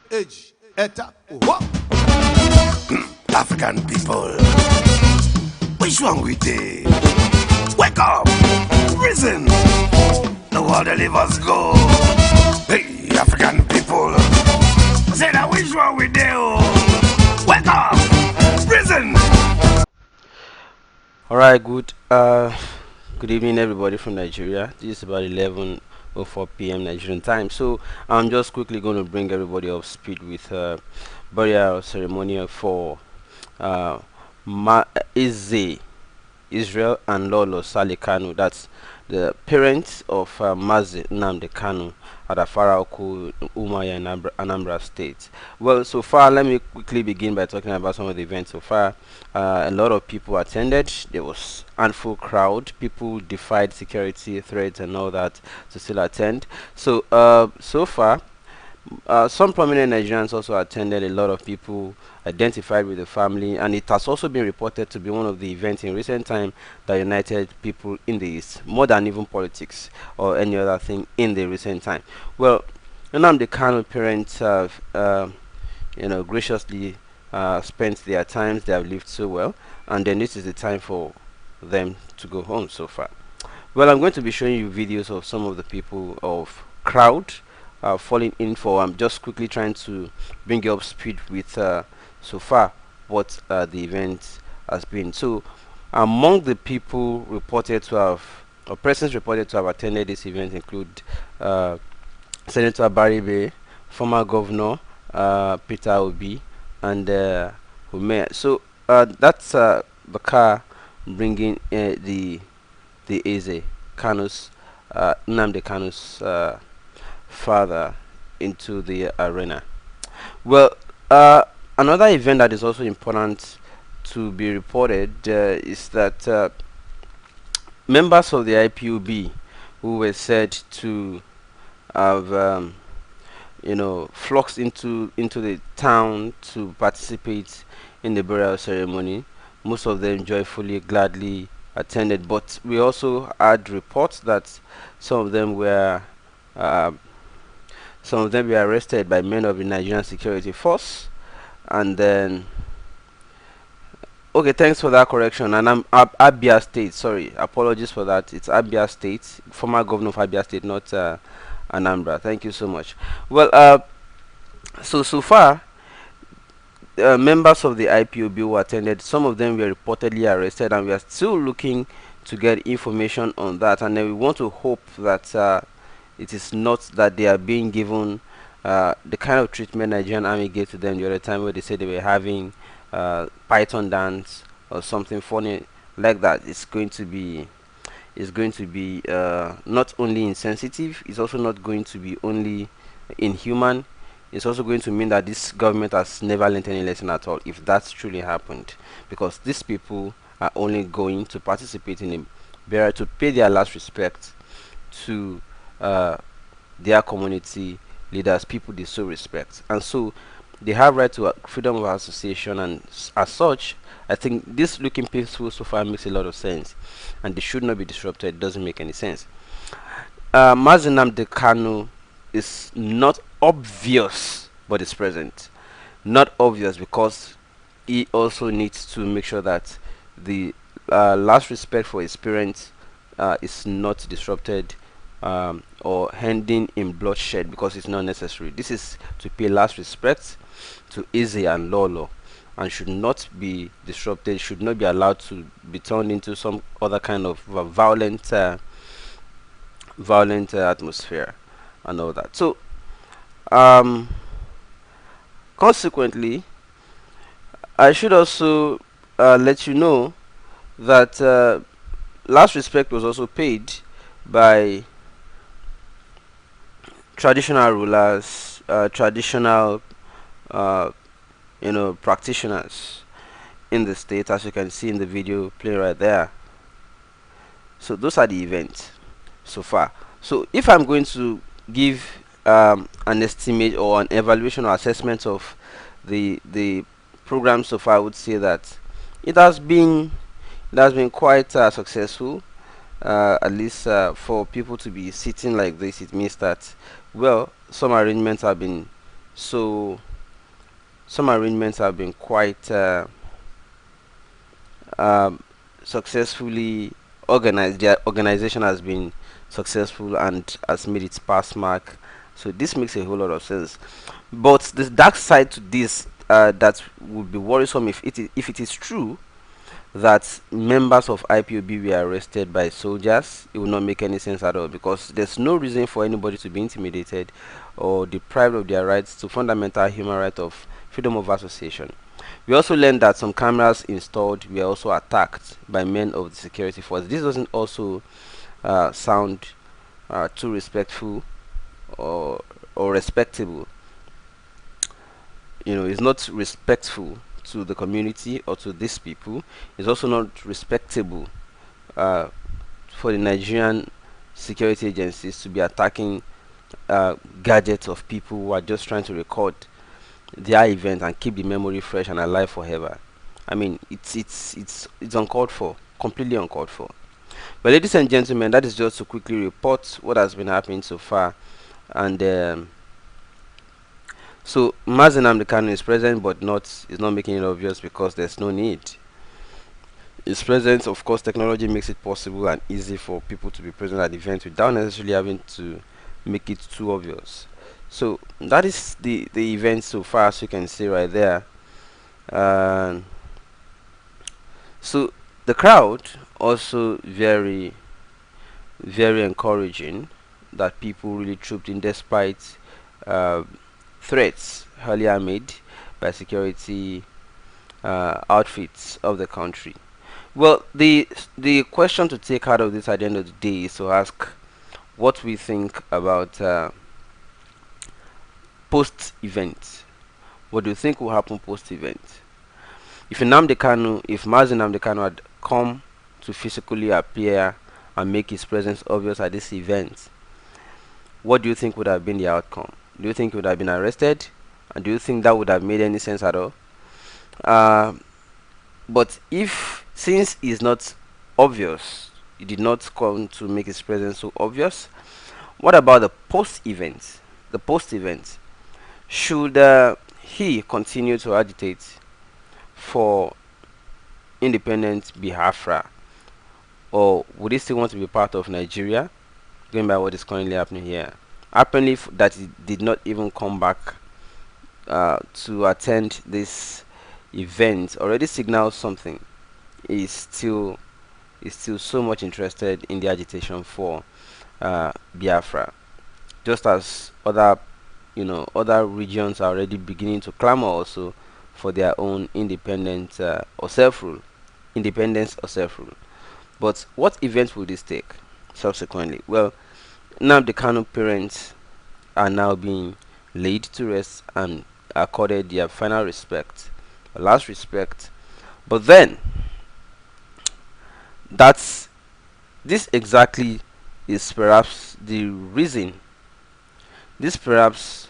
Age, eta, what? African people, which one we take? Wake up, risen, the world they leave us go. Hey, African people, say that which one we do? Wake up, risen. All right, good evening, everybody from Nigeria. This is about 11:04 p.m. Nigerian time. So I'm just quickly going to bring everybody up speed with burial ceremony for uh, Ma Izzy Israel and Lolo Sale Kanu. That's the parents of Mazi Nnamdi Kanu at Afaraoku, Umaya, Anambra State. Well, so far, let me quickly begin by talking about some of the events so far. A lot of people attended. There was handful crowd. People defied security threats and all that to still attend. So far, some prominent Nigerians also attended. A lot of people identified with the family, and it has also been reported to be one of the events in recent time that united people in the East, more than even politics or any other thing in the recent time. Well, Nnamdi Kanu parents have, graciously spent their times. They have lived so well, and then this is the time for them to go home. So far, well, I'm going to be showing you videos of some of the people of crowd falling in for. I'm just quickly trying to bring you up speed with so far what the event has been. So, among the people reported to have, or persons reported to have attended this event include Senator Barry Bay, former governor Peter Obi, and Hume. So that's the car bringing the Eze Kanu's Nnamdi Kanu's father into the arena. Well, another event that is also important to be reported is that members of the IPOB who were said to have flocks into the town to participate in the burial ceremony. Most of them joyfully, gladly attended, but we also had reports that some of them were uh, some of them were arrested by men of the Nigerian security force, and then okay, thanks for that correction. And I'm Abia State. Sorry, apologies for that. It's Abia State, former governor of Abia State, not Anambra. Thank you so much. Well, so far, members of the IPOB who attended, some of them were reportedly arrested, and we are still looking to get information on that. And then we want to hope that it is not that they are being given the kind of treatment Nigerian army gave to them the other time, where they said they were having python dance or something funny like that. It's going to be not only insensitive, it's also not going to be only inhuman. It's also going to mean that this government has never learned any lesson at all, if that's truly happened, because these people are only going to participate in a burial to pay their last respect to uh, their community leaders, people they so respect, and so they have right to freedom of association, and as such, I think this looking peaceful so far makes a lot of sense, and they should not be disrupted. It doesn't make any sense. Mazi de Kanu is not obvious, but is present. Not obvious because he also needs to make sure that the last respect for his parents is not disrupted or ending in bloodshed, because it's not necessary. This is to pay last respect to Izzy and Lolo, and should not be disrupted, should not be allowed to be turned into some other kind of violent atmosphere and all that. So, um, consequently, I should also let you know that last respect was also paid by traditional rulers, traditional, uh, practitioners in the state, as you can see in the video playing right there. So those are the events so far. So if I'm going to give an estimate or an evaluation or assessment of the program so far, I would say that it has been quite successful. At least for people to be sitting like this, it means that, well, some arrangements have been So some arrangements have been quite um, successfully organized. Their organization has been successful and has made its pass mark. So this makes a whole lot of sense. But the dark side to this, that would be worrisome if it is true that members of IPOB were arrested by soldiers. It will not make any sense at all, because there's no reason for anybody to be intimidated or deprived of their rights to fundamental human right of freedom of association. We also learned that some cameras installed were also attacked by men of the security force. This doesn't also sound too respectful or respectable. It's not respectful to the community or to these people. It's also not respectable uh, for the Nigerian security agencies to be attacking gadgets of people who are just trying to record their event and keep the memory fresh and alive forever. I mean, it's uncalled for, completely uncalled for. But ladies and gentlemen, that is just to quickly report what has been happening so far. And so Mazi Nnamdi Kanu is present, but is not making it obvious because there's no need. His presence, of course, technology makes it possible and easy for people to be present at events without necessarily having to make it too obvious. So that is the event so far, as you can see right there. Uh, so the crowd also very encouraging, that people really trooped in despite uh, threats earlier made by security outfits of the country. Well, the question to take out of this at the end of the day is to ask what we think about post event. What do you think will happen post event? If Mazi Nnamdi Kanu had come to physically appear and make his presence obvious at this event, what do you think would have been the outcome? Do you think he would have been arrested? And do you think that would have made any sense at all? Uh, but since it's not obvious, he did not come to make his presence so obvious, what about the post event? The post event. Should he continue to agitate for independent Biafra, or would he still want to be part of Nigeria, going by what is currently happening here? Apparently, that he did not even come back to attend this event already signals something. He's still so much interested in the agitation for Biafra, just as other regions are already beginning to clamor also for their own independent or self-rule, independence or self-rule. But what event will this take subsequently? Well, now the Kanu parents are now being laid to rest and accorded their final respect, last respect. But then, that's this exactly is perhaps the reason. This perhaps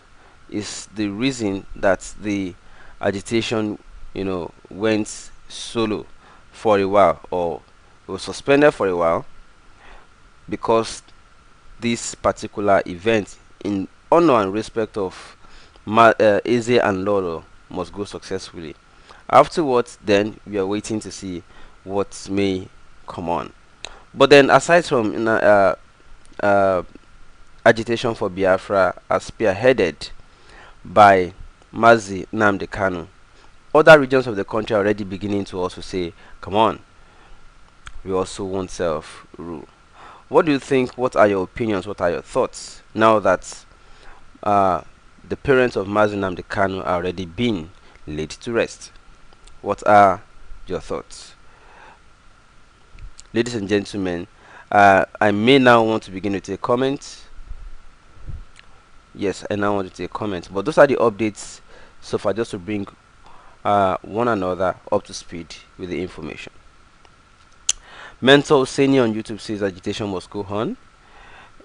is the reason that the agitation, went solo for a while, or was suspended for a while, because this particular event, in honor and respect of Eze and Lolo, must go successfully. Afterwards, then we are waiting to see what may come on. But then, aside from uh, agitation for Biafra as spearheaded by Mazi Nnamdi Kanu, other regions of the country are already beginning to also say, come on, we also want self-rule. What do you think? What are your opinions? What are your thoughts now that the parents of Mazi Nnamdi Kanu are already being laid to rest? What are your thoughts? Ladies and gentlemen, I may now want to begin to take comments. Yes, I now want to take comments. But those are the updates so far, just to bring one another up to speed with the information. Mental Senior on YouTube says agitation must go on.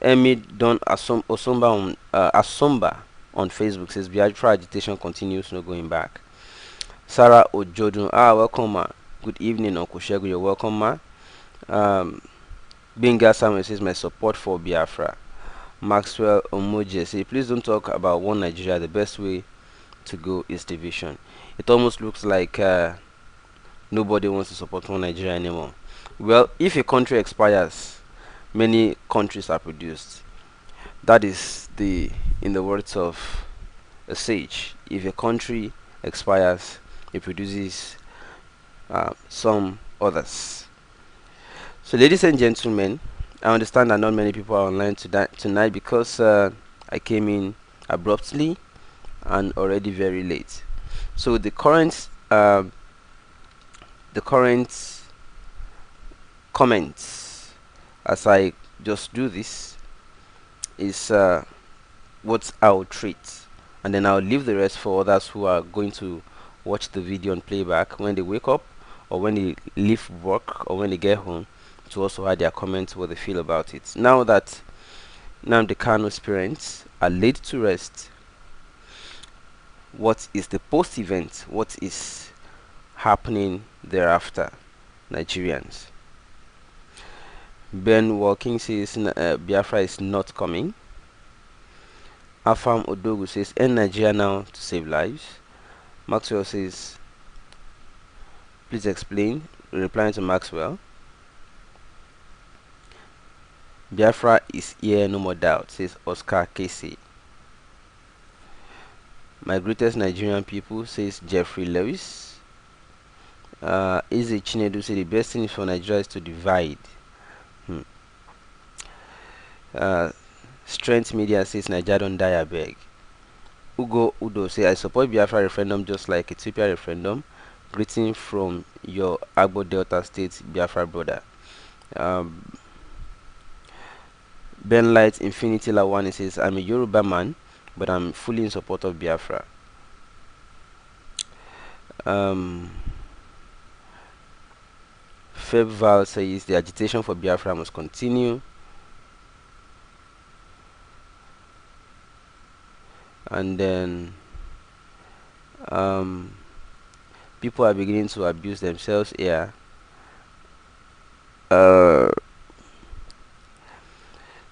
Emi Don Asomba on Facebook says Biafra agitation continues, no going back. Sarah Ojodun, welcome ma. Good evening, Uncle Shegu, you're welcome ma. Binga Samuel says my support for Biafra. Maxwell Omoje says please don't talk about one Nigeria. The best way to go is division. It almost looks like nobody wants to support one Nigeria anymore. Well, if a country expires, many countries are produced. That is in the words of a sage. If a country expires, it produces some others. So, ladies and gentlemen, I understand that not many people are online tonight because I came in abruptly and already very late. So the current comments as I just do this is what I'll treat, and then I'll leave the rest for others who are going to watch the video on playback when they wake up, or when they leave work, or when they get home, to also add their comments what they feel about it. Now that Nnamdi Kanu's parents are laid to rest, what is the post event? What is happening thereafter? Nigerians. Ben Walking says Biafra is not coming. Afam Odogu says end Nigeria now to save lives. Maxwell says please explain. Replying to Maxwell. Biafra is here, no more doubt, says Oscar Casey. My greatest Nigerian people, says Jeffrey Lewis. Izzy Chinedu says the best thing for Nigeria is to divide. Strength Media says Nigeria don't die, I beg. Ugo Udo says I support Biafra referendum just like Ethiopia referendum. Greeting from your Agbo Delta State Biafra brother. Ben Light Infinity Lawani says I'm a Yoruba man, but I'm fully in support of Biafra. Feb Val says the agitation for Biafra must continue. And then people are beginning to abuse themselves here.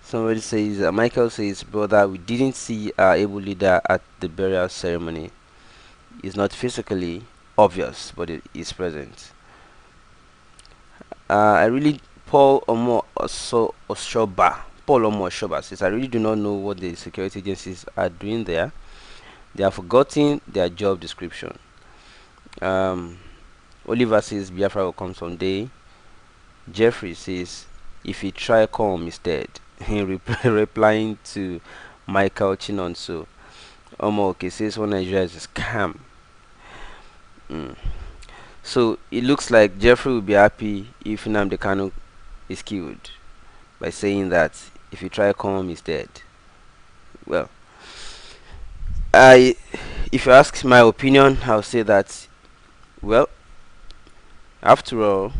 Somebody says Michael says, brother, we didn't see our able leader at the burial ceremony. It's not physically obvious, but it is present. I really Paul Omo Oshoba says I really do not know what the security agencies are doing there. They have forgotten their job description. Oliver says Biafra will come someday. Jeffrey says if he try come is dead. He replying to Michael Chinonso. Omo says one Nigeria is a scam. So it looks like Jeffrey will be happy if Nnamdi Kanu is killed by saying that if you try come is dead. Well, if you ask my opinion, I'll say that, well, after all,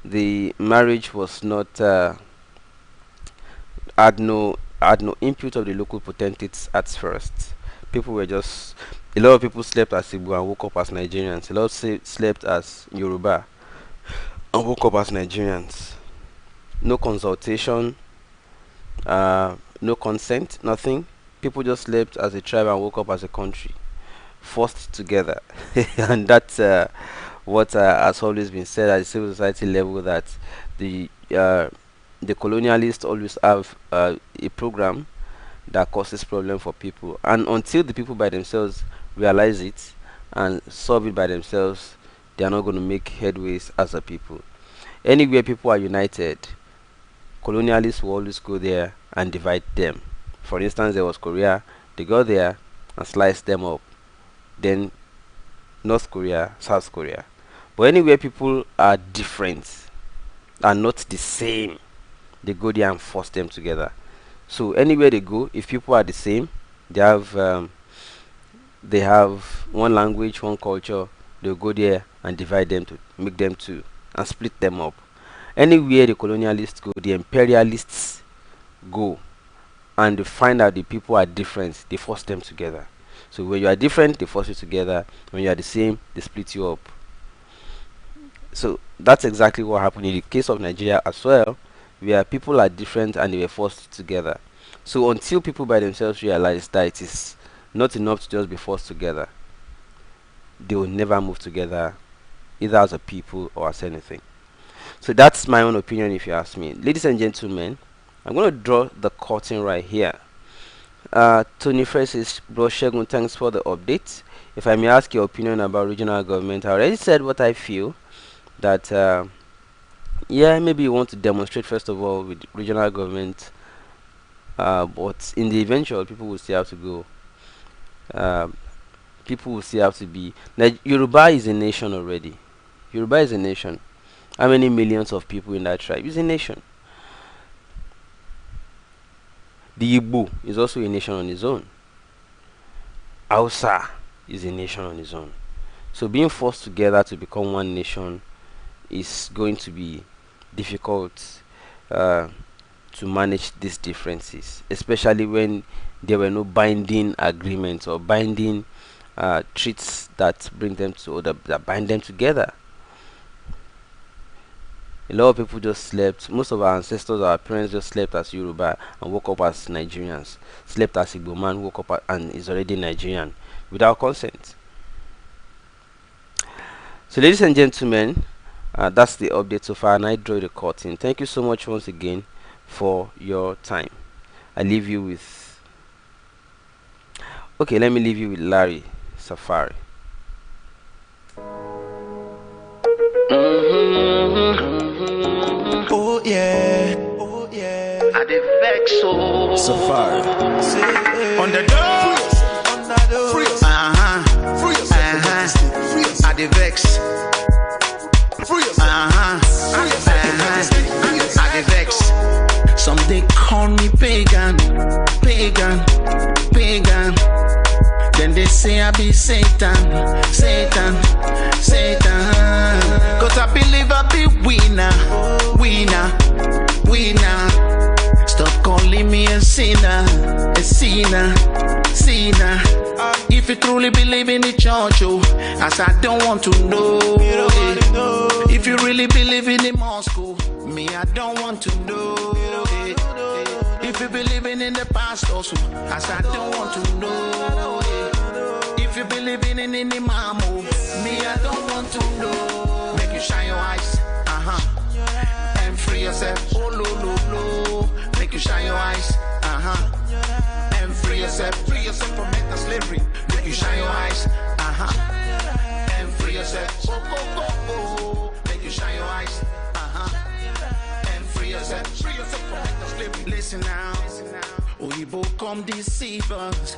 the marriage was not had no input of the local potentates at first. People were just a lot of people slept as Igbo and woke up as Nigerians. A lot slept as Yoruba and woke up as Nigerians. No consultation, no consent, nothing. People just slept as a tribe and woke up as a country, forced together. And that's what has always been said at the civil society level, that the colonialists always have a program that causes problem for people, and until the people by themselves realize it and solve it by themselves, they are not going to make headways as a people. Anywhere people are united, colonialists will always go there and divide them. For instance, there was Korea. They go there and slice them up. Then North Korea, South Korea. But anywhere people are different, are not the same, they go there and force them together. So anywhere they go, if people are the same, they have one language, one culture, they'll go there and divide them, to make them two and split them up. Anywhere the colonialists go, the imperialists go, and they find out the people are different, they force them together. So when you are different, they force you together. When you are the same, they split you up. So that's exactly what happened in the case of Nigeria as well, where people are different and they were forced together. So until people by themselves realize that it is not enough to just be forced together, they will never move together, either as a people or as anything. So that's my own opinion, if you ask me. Ladies and gentlemen, I'm going to draw the curtain right here. Tony Fresh says, Bro Shegun, thanks for the update. If I may ask your opinion about regional government, I already said what I feel. That yeah, maybe you want to demonstrate first of all with regional government, but in the eventual, people will still have to go. People will still have to be. Yoruba is a nation already. Yoruba is a nation. How many millions of people in that tribe is a nation? The Igbo is also a nation on its own. Hausa is a nation on its own. So being forced together to become one nation is going to be difficult to manage these differences, especially when there were no binding agreements or binding treats that bring them to, or that bind them together. A lot of people just slept. Most of our ancestors, our parents, just slept as Yoruba and woke up as Nigerians. Slept as Igbo man, woke up and is already Nigerian without consent. So, ladies and gentlemen, that's the update so far, and I draw the curtain. Thank you so much once again for your time. I leave you with. Okay, let me leave you with Larry Safari. Oh yeah, oh yeah. I dey vex so. Safari. On the door. I dey vex. I dey vex. Some they call me pagan, pagan, pagan. Then they say I be Satan, Satan, Satan. Cause I believe I be winner, winner, winner. Stop calling me a sinner, sinner. If you truly believe in the church, oh, as I don't want to know. If you really believe in the mosque, me I don't want to know. If you believing in the pastors, as I don't want to know. If you believing in the imam, me I don't want to know. Make you shine your eyes, and free yourself. Oh lo. Make you shine your eyes, and free yourself from mental slavery. Make you shine your eyes, and free yourself. Oh. Make you shine your eyes, and free yourself from mental slavery. Listen now, Oyibo come deceive us.